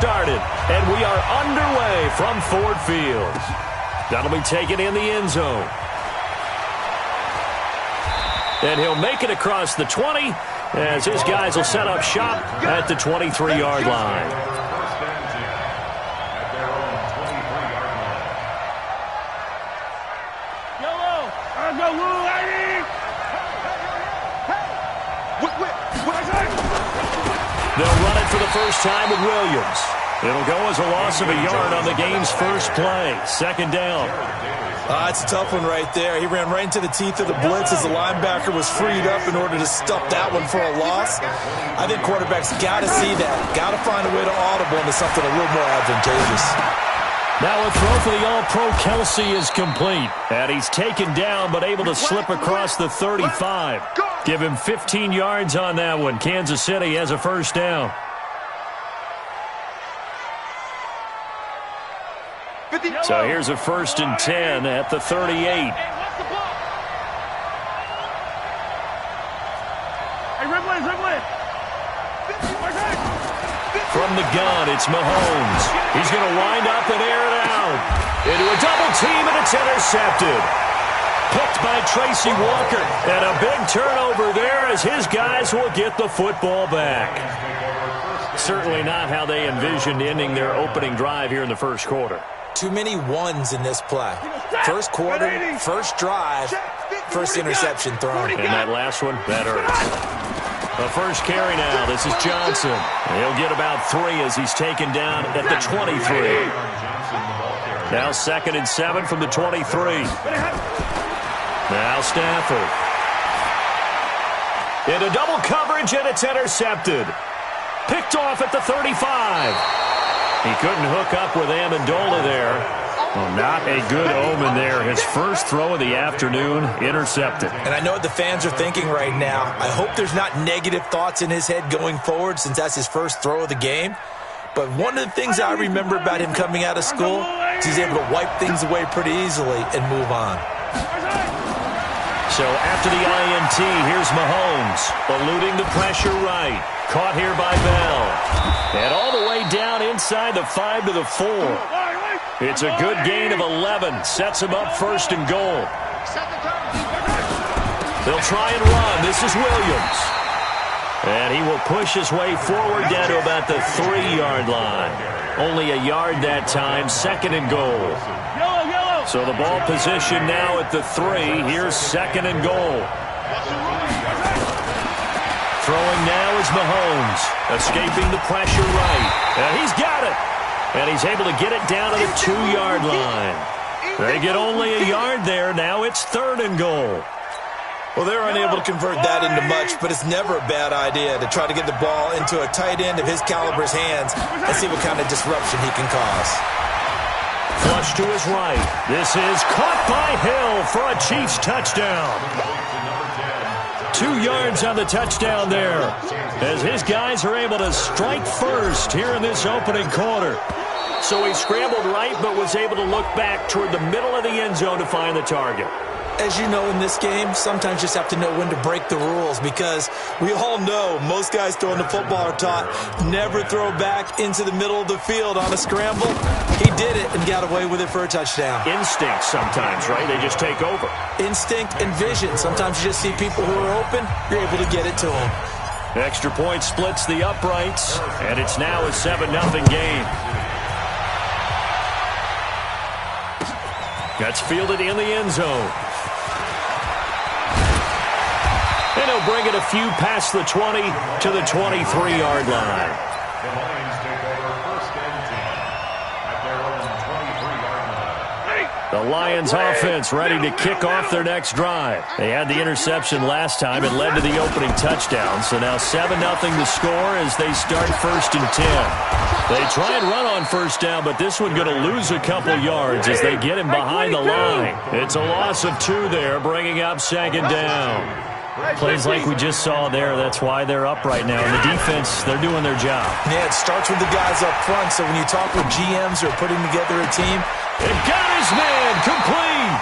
started, and we are underway from Ford Field. That'll be taken in the end zone. And he'll make it across the 20 as his guys will set up shop at the 23-yard line. They'll run it for the first time with Williams. It'll go as a loss of a yard on the game's first play. Second down. It's a tough one right there. He ran right into the teeth of the blitz as the linebacker was freed up in order to stuff that one for a loss. I think quarterbacks got to see that. Got to find a way to audible into something a little more advantageous. Now a throw for the All-Pro Kelsey is complete. And he's taken down but able to slip across the 35. Give him 15 yards on that one. Kansas City has a first down. So here's a 1st and 10 at the 38. From the gun, it's Mahomes. He's going to wind up and air it out. Into a double team, and it's intercepted. Picked by Tracy Walker. And a big turnover there as his guys will get the football back. Certainly not how they envisioned ending their opening drive here in the first quarter. Too many ones in this play. First quarter, first drive, first interception thrown. And that last one, that hurts. The first carry now. This is Johnson. He'll get about 3 as he's taken down at the 23. Now 2nd and 7 from the 23. Now Stafford. Into double coverage, and it's intercepted. Picked off at the 35. He couldn't hook up with Amendola there. Well, not a good omen there. His first throw of the afternoon intercepted. And I know what the fans are thinking right now. I hope there's not negative thoughts in his head going forward since that's his first throw of the game. But one of the things I remember about him coming out of school is he's able to wipe things away pretty easily and move on. So after the INT, here's Mahomes, eluding the pressure right. Caught here by Bell. And all the way down inside the 5 to the 4. It's a good gain of 11. Sets him up 1st and goal. They'll try and run. This is Williams. And he will push his way forward down to about the 3-yard line. Only a yard that time. 2nd and goal. So the ball position now at the 3. Here's 2nd and goal. Throwing now is Mahomes. Escaping the pressure right. And he's got it. And he's able to get it down to the 2-yard line. They get only a yard there. Now it's 3rd and goal. Well, they're unable to convert that into much, but it's never a bad idea to try to get the ball into a tight end of his caliber's hands and see what kind of disruption he can cause. Flush to his right. This is caught by Hill for a Chiefs touchdown. 2 yards on the touchdown there as his guys are able to strike first here in this opening quarter. So he scrambled right but was able to look back toward the middle of the end zone to find the target. As you know, in this game, sometimes you just have to know when to break the rules because we all know most guys throwing the football are taught never throw back into the middle of the field on a scramble. He did it and got away with it for a touchdown. Instinct sometimes, right? They just take over. Instinct and vision. Sometimes you just see people who are open, you're able to get it to them. Extra point splits the uprights, and it's now a 7-0 game. That's fielded in the end zone. And he'll bring it a few past the 20 to the 23-yard line. The Lions offense ready to kick off their next drive. They had the interception last time. It led to the opening touchdown. So now 7-0 the score as they start 1st and 10. They try and run on 1st down, but this one going to lose a couple yards as they get him behind the line. It's a loss of 2 there, bringing up 2nd down. Plays like we just saw there. That's why they're up right now. And the defense, they're doing their job. Yeah, it starts with the guys up front. So when you talk with GMs who are putting together a team, they've got his man complete.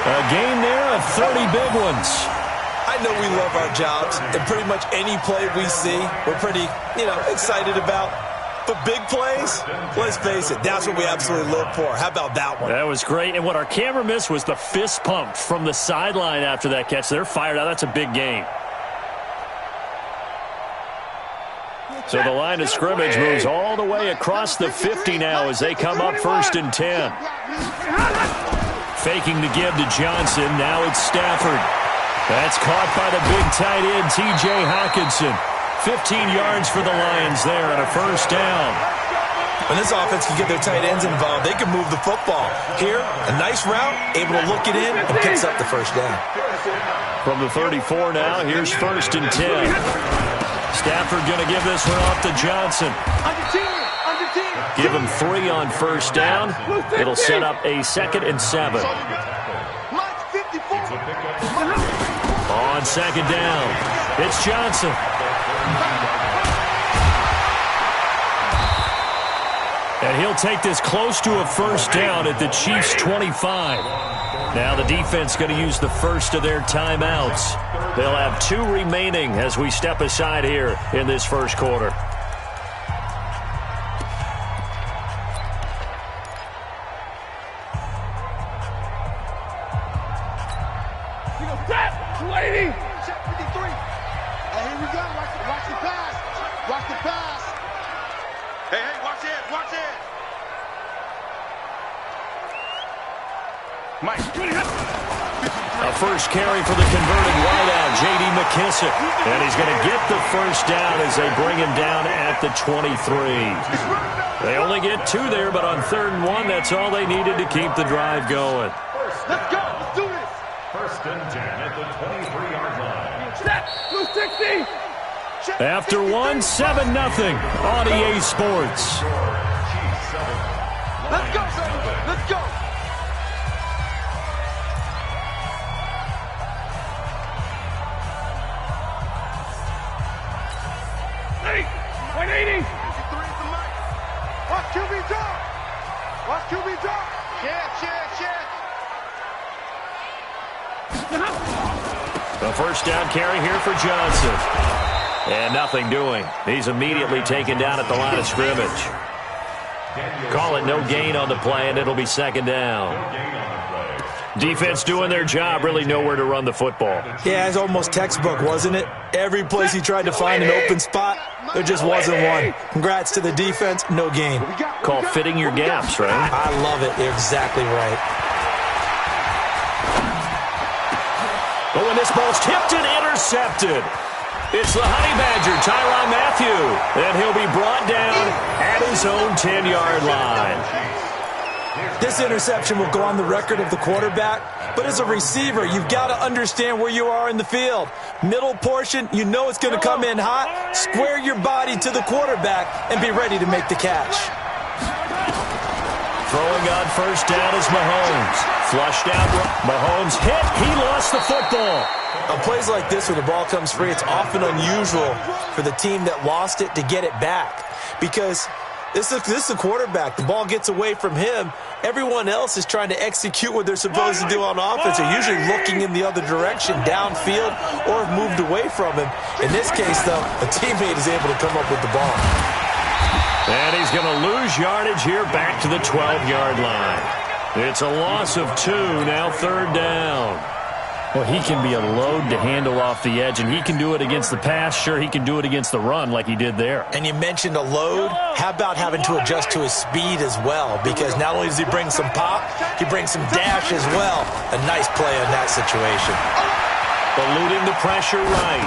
A game there of 30 big ones. I know we love our jobs, and pretty much any play we see, we're pretty, excited about. But big plays, let's face it, that's what we absolutely live for. How about that one? That was great. And what our camera missed was the fist pump from the sideline after that catch. They're fired out. That's a big game. So the line of scrimmage moves all the way across the 50 now as they come up 1st and 10. Faking the give to Johnson. Now it's Stafford. That's caught by the big tight end, T.J. Hockenson. 15 yards for the Lions there and a 1st down. When this offense can get their tight ends involved, they can move the football. Here, a nice route, able to look it in, and picks up the 1st down. From the 34 now, here's 1st and 10. Stafford going to give this one off to Johnson. Give him 3 on 1st down. It'll set up a 2nd and 7. On 2nd down, it's Johnson. And he'll take this close to a 1st down at the Chiefs' 25. Now the defense going to use the first of their timeouts. They'll have 2 remaining as we step aside here in this 1st quarter. A 1st carry for the converting wideout, J.D. McKissick. And he's going to get the 1st down as they bring him down at the 23. They only get 2 there, but on 3rd and 1, that's all they needed to keep the drive going. Let's go. Let's do this. 1st and 10 at the 23-yard line. Snap. Blue 60. After 1, 7-0 on EA Sports. Let's go, baby. Let's go. Watch QB drop. Watch QB drop. The 1st down carry here for Johnson. And nothing doing. He's immediately taken down at the line of scrimmage. Call it no gain on the play, and it'll be 2nd down. Defense doing their job, really nowhere to run the football. Yeah, it's almost textbook, wasn't it? Every place he tried to find an open spot, there just wasn't one. Congrats to the defense, no gain. Call fitting your gaps, right? I love it. You're exactly right. But when this ball's tipped and intercepted, it's the Honey Badger, Tyrann Mathieu, and he'll be brought down at his own 10-yard line. This interception will go on the record of the quarterback, but as a receiver, you've got to understand where you are in the field. Middle portion, you know it's going to come in hot. Square your body to the quarterback and be ready to make the catch. Throwing on 1st down is Mahomes. Flushed out. Mahomes hit. He lost the football. On plays like this where the ball comes free, it's often unusual for the team that lost it to get it back because this is the quarterback. The ball gets away from him. Everyone else is trying to execute what they're supposed to do on offense. They're usually looking in the other direction, downfield, or have moved away from him. In this case, though, a teammate is able to come up with the ball. And he's going to lose yardage here back to the 12-yard line. It's a loss of 2, now 3rd down. Well, he can be a load to handle off the edge, and he can do it against the pass. Sure, he can do it against the run like he did there. And you mentioned a load. How about having to adjust to his speed as well? Because not only does he bring some pop, he brings some dash as well. A nice play on that situation. Eluding the pressure right.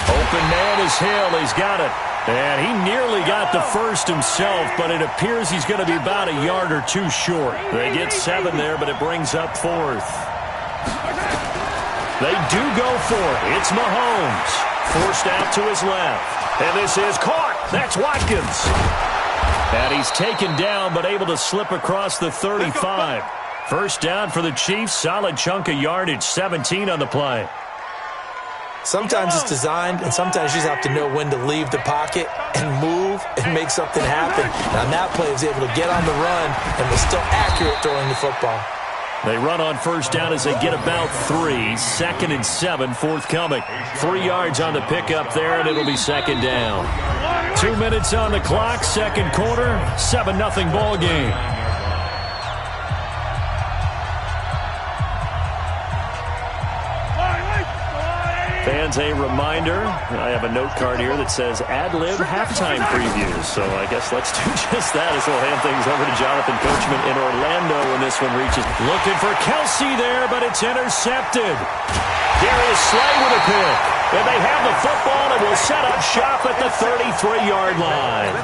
Open man is Hill. He's got it. And he nearly got the 1st himself, but it appears he's going to be about a yard or 2 short. They get 7 there, but it brings up 4th. They do go for it. It's Mahomes. Forced out to his left. And this is caught. That's Watkins. And he's taken down, but able to slip across the 35. 1st down for the Chiefs. Solid chunk of yardage. 17 on the play. Sometimes it's designed, and sometimes you just have to know when to leave the pocket and move and make something happen. And on that play, he was able to get on the run and was still accurate throwing the football. They run on first down as they get about 3. 2nd and 7 forthcoming. 3 yards on the pickup there, and it'll be 2nd down. 2 minutes on the clock, 2nd quarter, 7-0 ball game. Fans, a reminder, I have a note card here that says ad-lib halftime previews. So I guess let's do just that as we'll hand things over to Jonathan Coachman in Orlando when this one reaches. Looking for Kelsey there, but it's intercepted. Darius Slay with a pick. And they have the football and will set up shop at the 33-yard line.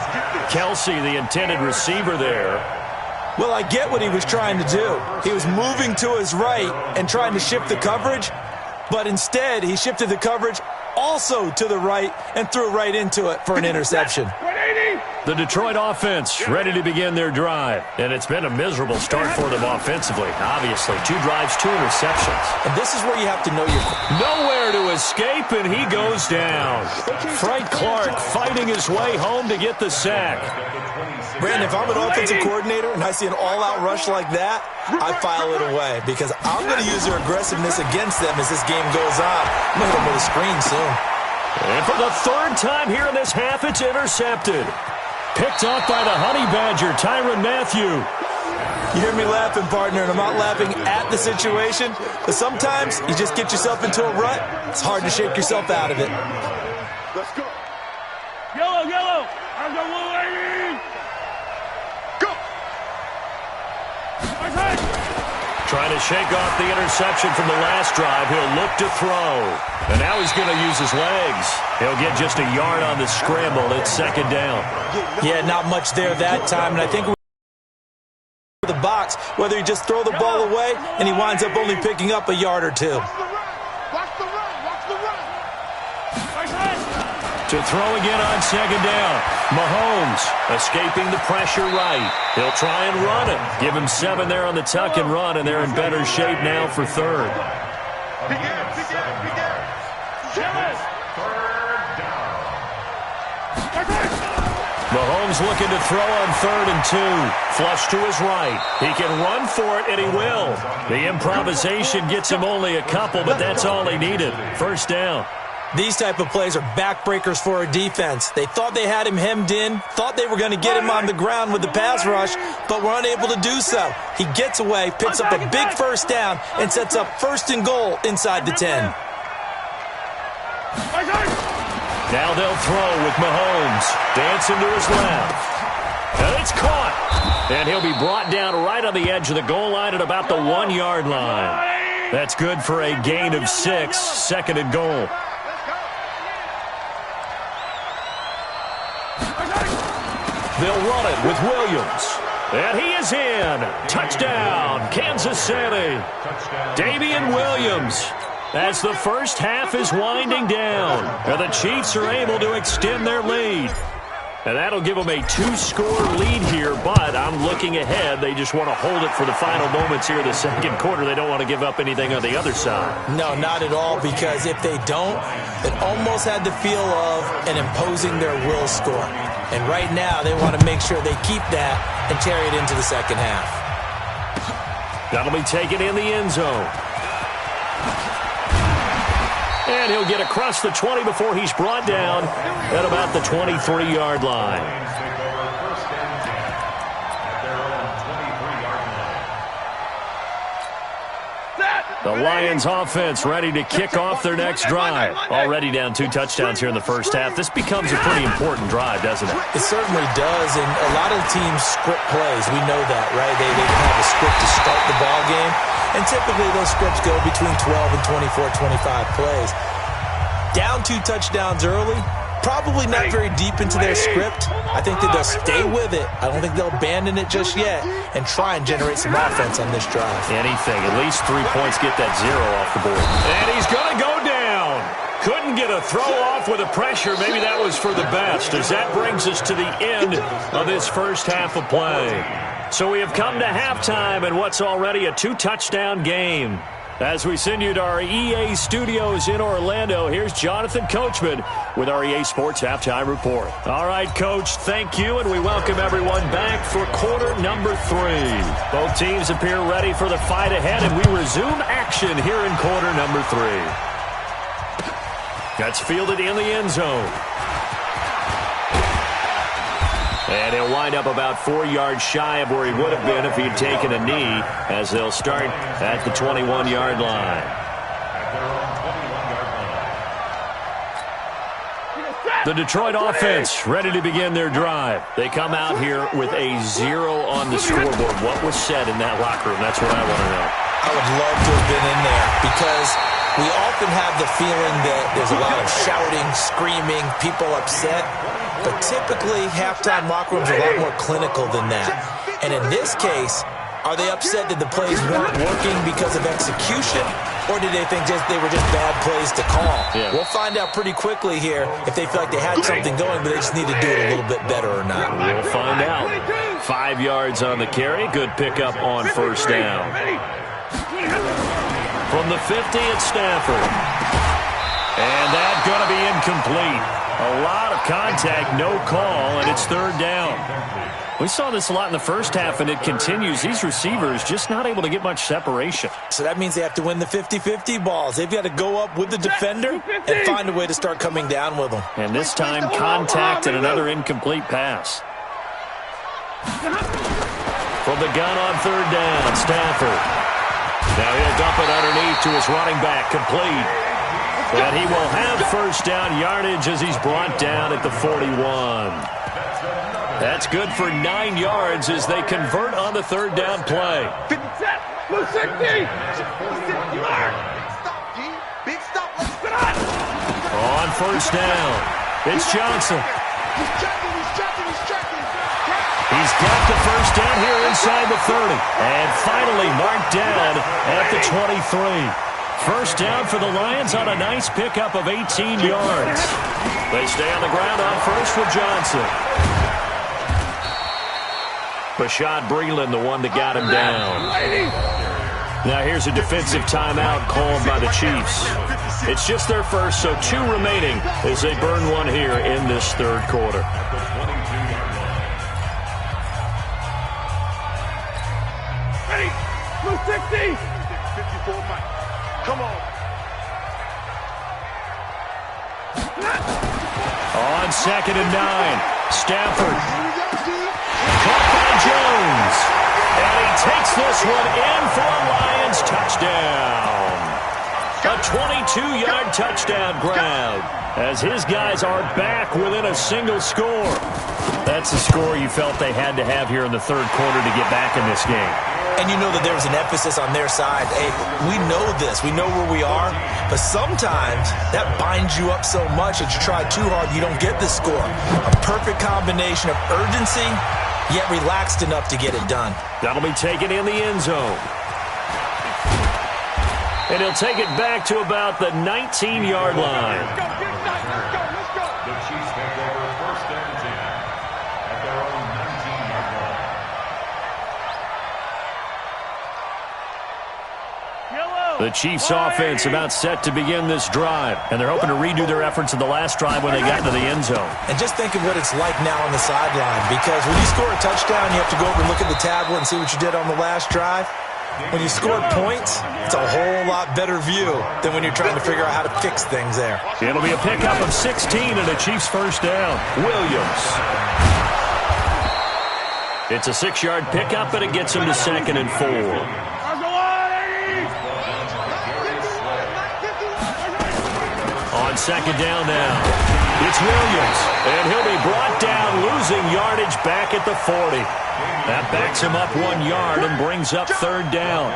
Kelsey, the intended receiver there. Well, I get what he was trying to do. He was moving to his right and trying to shift the coverage. But instead, he shifted the coverage also to the right and threw right into it for an interception. The Detroit offense ready to begin their drive. And it's been a miserable start for them offensively, obviously. 2 drives, 2 interceptions. And this is where you have to know your... Nowhere to escape, and he goes down. Frank Clark fighting his way home to get the sack. Brandon, if I'm an offensive coordinator and I see an all-out rush like that, I file it away because I'm going to use their aggressiveness against them as this game goes on. I'm going to hit them with a screen soon. And for the 3rd time here in this half, it's intercepted. Picked off by the Honey Badger, Tyrann Mathieu. You hear me laughing, partner, and I'm not laughing at the situation, but sometimes you just get yourself into a rut. It's hard to shake yourself out of it. Let's go. Yellow, yellow. I'm the blue lady. Go. Trying to shake off the interception from the last drive. He'll look to throw. And now he's going to use his legs. He'll get just a yard on the scramble. It's 2nd down. Yeah, not much there that time. And I think the box, whether you just throw the ball away and he winds up only picking up a yard or 2. Watch the run. Watch the run. To throw again on 2nd down. Mahomes escaping the pressure right. He'll try and run it. Give him 7 there on the tuck and run, and they're in better shape now for 3rd. Mahomes looking to throw on 3rd and 2. Flush to his right. He can run for it, and he will. The improvisation gets him only a couple, but that's all he needed. 1st down. These type of plays are backbreakers for a defense. They thought they had him hemmed in, thought they were going to get him on the ground with the pass rush, but were unable to do so. He gets away, picks up a big 1st down, and sets up 1st and goal inside the 10. Now they'll throw with Mahomes. Dancing to his left. And it's caught. And he'll be brought down right on the edge of the goal line at about the 1-yard line. That's good for a gain of 6, 2nd and goal. They'll run it with Williams. And he is in. Touchdown, Kansas City. Damian Williams. As the first half is winding down, and the Chiefs are able to extend their lead. And that'll give them a 2-score lead here, but I'm looking ahead. They just want to hold it for the final moments here in the 2nd quarter. They don't want to give up anything on the other side. No, not at all, because if they don't, it almost had the feel of an imposing their will score. And right now, they want to make sure they keep that and carry it into the 2nd half. That'll be taken in the end zone. And he'll get across the 20 before he's brought down at about the 23-yard line. The Lions offense ready to kick off their next drive. Already down 2 touchdowns here in the first half. This becomes a pretty important drive, doesn't it? It certainly does, and a lot of teams script plays. We know that, right? They have a script to start the ball game, and typically those scripts go between 12 and 24, 25 plays. Down 2 touchdowns early, probably not very deep into their script. I think that they'll stay with it. I don't think they'll abandon it just yet and try and generate some offense on this drive. Anything. At least 3 points, get that 0 off the board. And he's going to go down. Couldn't get a throw off with the pressure. Maybe that was for the best, as that brings us to the end of this first half of play. So we have come to halftime in what's already a 2-touchdown game. As we send you to our EA studios in Orlando, here's Jonathan Coachman with our EA Sports Halftime Report. All right, Coach, thank you, and we welcome everyone back for quarter number 3. Both teams appear ready for the fight ahead, and we resume action here in quarter number 3. That's fielded in the end zone. And he'll wind up about 4 yards shy of where he would have been if he'd taken a knee, as they'll start at the 21-yard line. The Detroit offense ready to begin their drive. They come out here with a 0 on the scoreboard. What was said in that locker room? That's what I want to know. I would love to have been in there because we often have the feeling that there's a lot of shouting, screaming, people upset. But typically, halftime locker rooms are a lot more clinical than that. And in this case, are they upset that the plays weren't working because of execution? Or did they think they were just bad plays to call? Yeah. We'll find out pretty quickly here if they feel like they had something going, but they just need to do it a little bit better or not. We'll find out. 5 yards on the carry. Good pickup on first down. From the 50, it's Stafford. And that's going to be incomplete. A lot of contact, no call, and it's third down. We saw this a lot in the first half, and it continues. These receivers just not able to get much separation. So that means they have to win the 50-50 balls. They've got to go up with the defender and find a way to start coming down with them. And this time, contact and another incomplete pass. From the gun on third down, Stafford. Now he'll dump it underneath to his running back, complete. And he will have first down yardage as he's brought down at the 41. That's good for 9 yards as they convert on the third down play. On first down, it's Johnson. He's got the first down here inside the 30. And finally marked down at the 23. First down for the Lions on a nice pickup of 18 yards. They stay on the ground on first with Johnson. Bashaud Breeland, the one that got him down. Now here's a defensive timeout called by the Chiefs. It's just their first, so 2 remaining as they burn one here in this third quarter. Ready, blue 60. 54 Mike. Come on. On 2nd and 9, Stafford. Caught by Jones. And he takes this one in for a Lions touchdown. A 22-yard touchdown grab as his guys are back within a single score. That's the score you felt they had to have here in the third quarter to get back in this game. And you know that there was an emphasis on their side. Hey, we know this. We know where we are. But sometimes that binds you up so much that you try too hard, you don't get the score. A perfect combination of urgency, yet relaxed enough to get it done. That'll be taken in the end zone. And he'll take it back to about the 19-yard line. Let's go. The Chiefs take over first and 10 at their own 19-yard line. The Chiefs offense about set to begin this drive, and they're hoping to redo their efforts in the last drive when they got into the end zone. And just think of what it's like now on the sideline, because when you score a touchdown, you have to go over and look at the tablet and see what you did on the last drive. When you scored points, it's a whole lot better view than when you're trying to figure out how to fix things there. It'll be a pickup of 16 and a Chiefs first down. Williams. It's a 6-yard pickup, and it gets him to 2nd and 4. On 2nd down now, it's Williams, and he'll be brought down, losing yardage back at the 40. That backs him up 1 yard and brings up third down.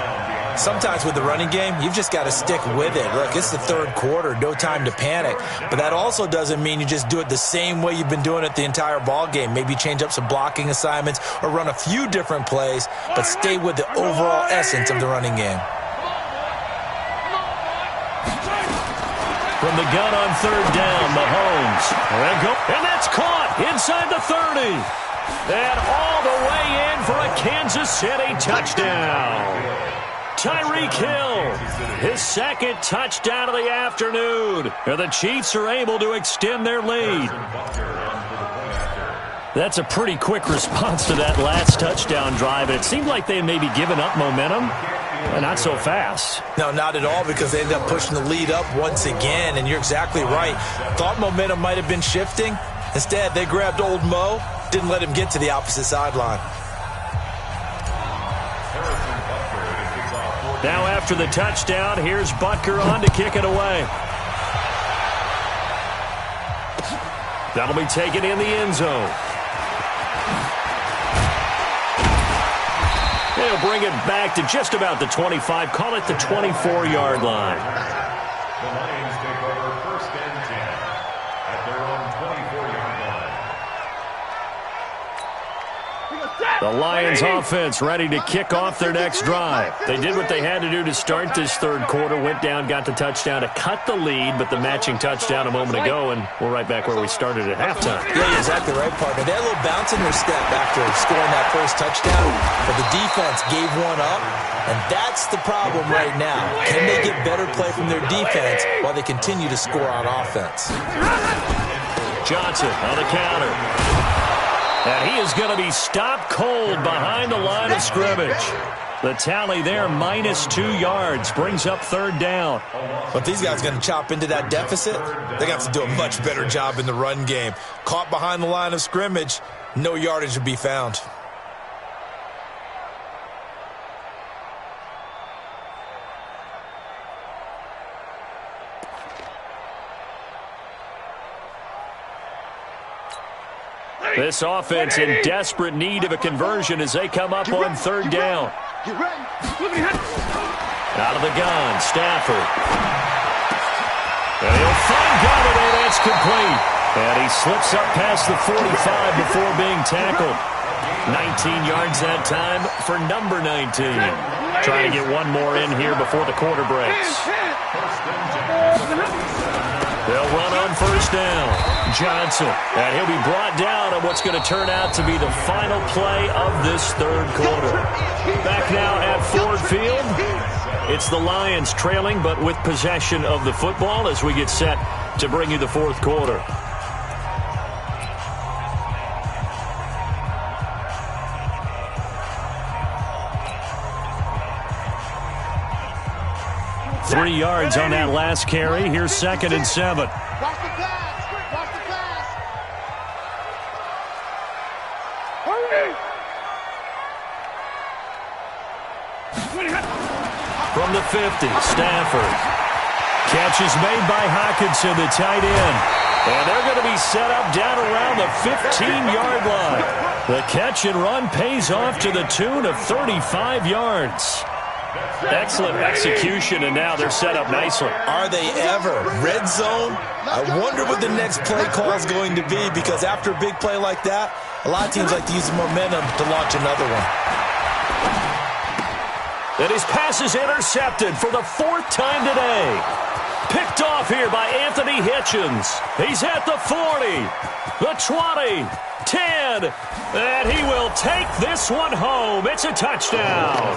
Sometimes with the running game, you've just got to stick with it. Look, it's the third quarter, no time to panic. But that also doesn't mean you just do it the same way you've been doing it the entire ball game. Maybe change up some blocking assignments or run a few different plays, but stay with the overall essence of the running game. From the gun on third down, Mahomes. And that's caught inside the 30. And all the way in for a Kansas City touchdown. Tyreek Hill, his second touchdown of the afternoon. And the Chiefs are able to extend their lead. That's a pretty quick response to that last touchdown drive. And it seemed like they had maybe given up momentum. Not so fast. No, not at all, because they ended up pushing the lead up once again. And you're exactly right. Thought momentum might have been shifting. Instead, they grabbed old Mo, didn't let him get to the opposite sideline. Now after the touchdown, here's Butker on to kick it away. That'll be taken in the end zone. They'll bring it back to just about the 25. Call it the 24-yard line. The Lions take over 1st and 10 at their own 24-yard line. The Lions offense ready to kick off their next drive. They did what they had to do to start this third quarter, went down, got the touchdown to cut the lead, but the matching touchdown a moment ago, and we're right back where we started at halftime. Yeah, you're exactly right, partner. They had a little bounce in their step after scoring that first touchdown, but the defense gave one up, and that's the problem right now. Can they get better play from their defense while they continue to score on offense? Johnson on the counter. And he is going to be stopped cold behind the line of scrimmage. The tally there, -2 yards, brings up 3rd down. But these guys going to chop into that deficit? They got to do a much better job in the run game. Caught behind the line of scrimmage, no yardage to be found. This offense in desperate need of a conversion as they come up on 3rd down. Out of the gun, Stafford. And he'll find Goddard, and it's complete. And he slips up past the 45 before being tackled. 19 yards that time for number 19. Trying to get one more in here before the quarter breaks. They'll run on 1st down. Johnson, and he'll be brought down on what's going to turn out to be the final play of this third quarter. Back now at Ford Field. It's the Lions trailing, but with possession of the football as we get set to bring you the fourth quarter. Three yards on that last carry. Here's 2nd and 7. Watch the pass. Watch the pass. Hurry. From the 50, Stafford. Catch is made by Hockenson, the tight end. And they're going to be set up down around the 15-yard line. The catch and run pays off to the tune of 35 yards. Excellent execution, and now they're set up nicely. Are they ever? Red zone? I wonder what the next play call is going to be, because after a big play like that, a lot of teams like to use the momentum to launch another one. And his pass is intercepted for the 4th time today. Picked off here by Anthony Hitchens. He's at the 40, the 20, 10, and he will take this one home. It's a touchdown.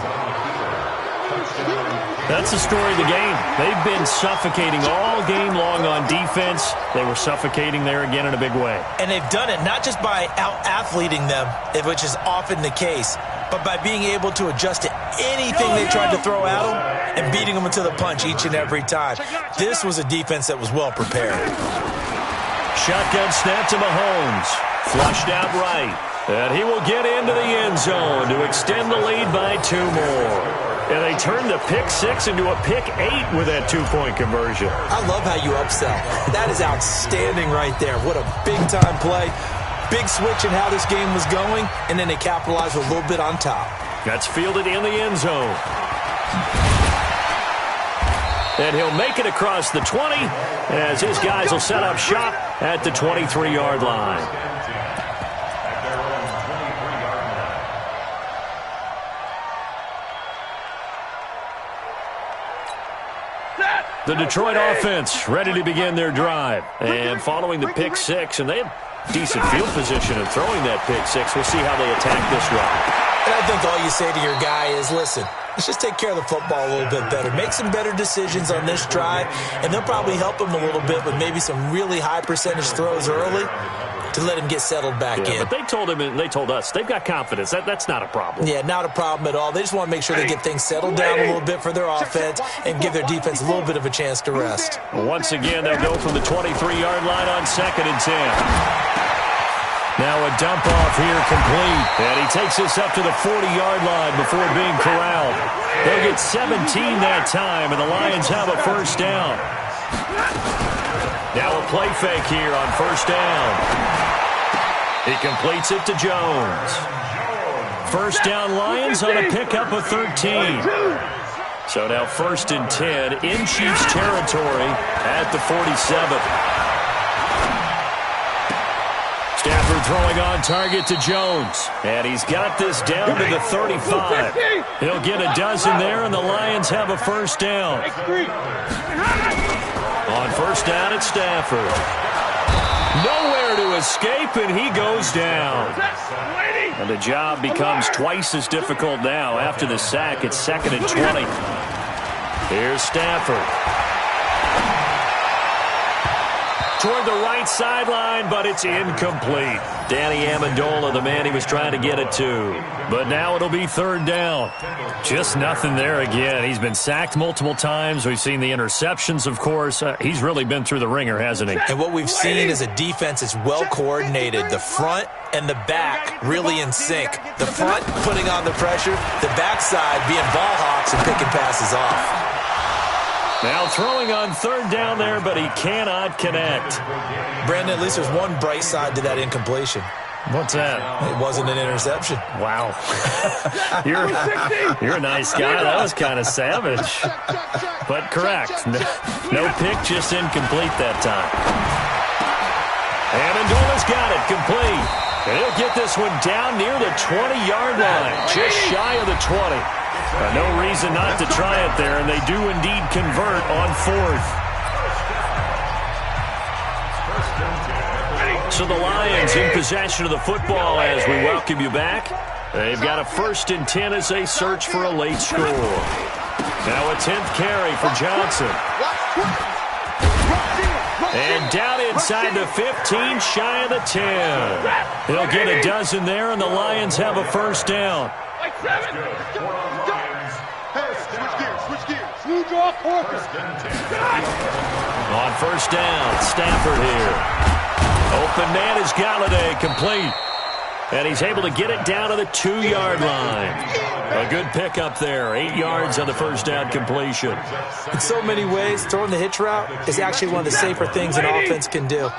That's the story of the game. They've been suffocating all game long on defense. They were suffocating there again in a big way. And they've done it not just by out-athleting them, which is often the case, but by being able to adjust to anything they tried to throw at them and beating them into the punch each and every time. This was a defense that was well prepared. Shotgun snap to Mahomes. Flushed out right. And he will get into the end zone to extend the lead by 2 more. And they turned the pick 6 into a pick 8 with that 2-point conversion. I love how you upsell. That is outstanding right there. What a big-time play. Big switch in how this game was going, and then they capitalized a little bit on top. That's fielded in the end zone. And he'll make it across the 20 as his guys will set up shop at the 23-yard line. The Detroit offense ready to begin their drive. And following the pick 6, and they have decent field position in throwing that pick 6. We'll see how they attack this drive. And I I think all you say to your guy is, listen, let's just take care of the football a little bit better. Make some better decisions on this drive, and they'll probably help him a little bit with maybe some really high percentage throws early to let him get settled back in. But they told him, and they told us, they've got confidence. That's not a problem. Yeah, not a problem at all. They just want to make sure they get things settled down a little bit for their offense and give their defense a little bit of a chance to rest. Once again, they'll go from the 23-yard line on 2nd and 10. Now a dump off here complete. And he takes us up to the 40-yard line before being corralled. They'll get 17 that time, and the Lions have a first down. Now a play fake here on first down. He completes it to Jones. First down Lions on a pickup of 13. So now 1st and 10 in Chiefs territory at the 47. Stafford throwing on target to Jones. And he's got this down to the 35. He'll get a dozen there, and the Lions have a first down. On first down, it's Stafford. Nowhere to escape, and he goes down. And the job becomes twice as difficult now. After the sack, it's 2nd and 20. Here's Stafford. Toward the right sideline, but it's incomplete. Danny Amendola, the man he was trying to get it to. But now it'll be 3rd down. Just nothing there again. He's been sacked multiple times. We've seen the interceptions, of course. He's really been through the ringer, hasn't he? And what we've seen is a defense that's well coordinated. The front and the back really in sync. The front putting on the pressure, the backside being ball hawks and picking passes off. Now throwing on 3rd down there, but he cannot connect. Brandon, at least there's one bright side to that incompletion. What's that? It wasn't an interception. Wow. You're a nice guy. That was kind of savage. But correct. No pick, just incomplete that time. Amendola's got it, complete. And he'll get this one down near the 20-yard line, just shy of the 20. No reason not to try it there, and they do indeed convert on 4th. So the Lions in possession of the football as we welcome you back. They've got a 1st and 10 as they search for a late score. Now a 10th carry for Johnson. And down inside the 15, shy of the 10. He'll get a dozen there, and the Lions have a first down. On first down, Stafford here. Open man is Galladay, complete. And he's able to get it down to the 2-yard line. A good pickup there, 8 yards on the first down completion. In so many ways, throwing the hitch route is actually one of the safer things an offense can do.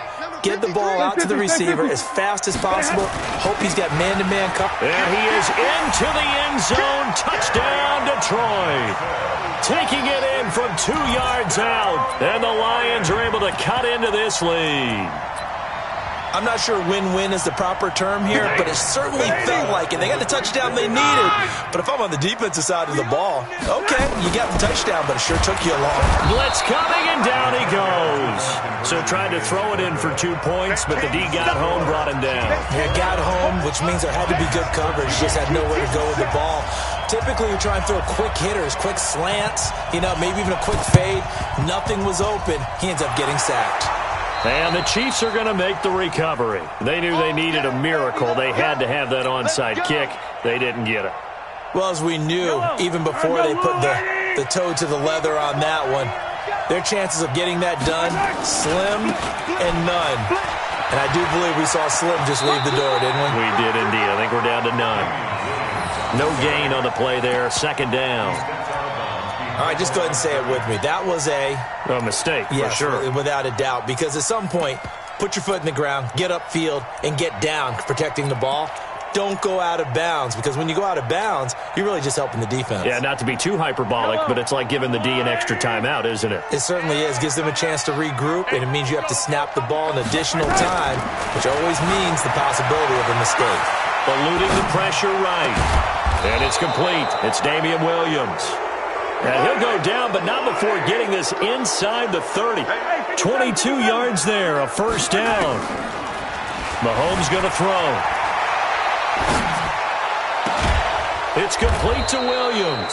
Get the ball out to the receiver as fast as possible. Hope he's got man-to-man coverage. And he is into the end zone. Touchdown, Detroit. Taking it in from 2 yards out. And the Lions are able to cut into this lead. I'm not sure win-win is the proper term here, but it certainly felt like it. They got the touchdown they needed. But if I'm on the defensive side of the ball, okay, you got the touchdown, but it sure took you a long. Blitz coming, and down he goes. So tried to throw it in for 2 points, but the D got home, brought him down. Yeah, got home, which means there had to be good coverage. Just had nowhere to go with the ball. Typically, you try and throw quick hitters, quick slants, maybe even a quick fade. Nothing was open. He ends up getting sacked. And the Chiefs are going to make the recovery. They knew they needed a miracle. They had to have that onside kick. They didn't get it. Well, as we knew, even before they put the toe to the leather on that one, their chances of getting that done, slim and none. And I do believe we saw Slim just leave the door, didn't we? We did indeed. I think we're down to none. No gain on the play there. 2nd down. All right, just go ahead and say it with me. That was a mistake, yes, for sure. Without a doubt, because at some point, put your foot in the ground, get upfield, and get down, protecting the ball. Don't go out of bounds, because when you go out of bounds, you're really just helping the defense. Yeah, not to be too hyperbolic, but it's like giving the D an extra timeout, isn't it? It certainly is. Gives them a chance to regroup, and it means you have to snap the ball an additional time, which always means the possibility of a mistake. Eluding the pressure right. And it's complete. It's Damian Williams. And he'll go down, but not before getting this inside the 30. 22 yards there, a first down. Mahomes going to throw. It's complete to Williams.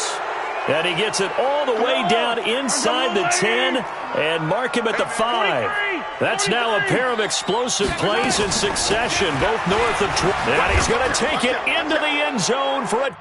And he gets it all the way down inside the 10 and mark him at the 5. That's now a pair of explosive plays in succession, both north of 20. And he's going to take it into the end zone for a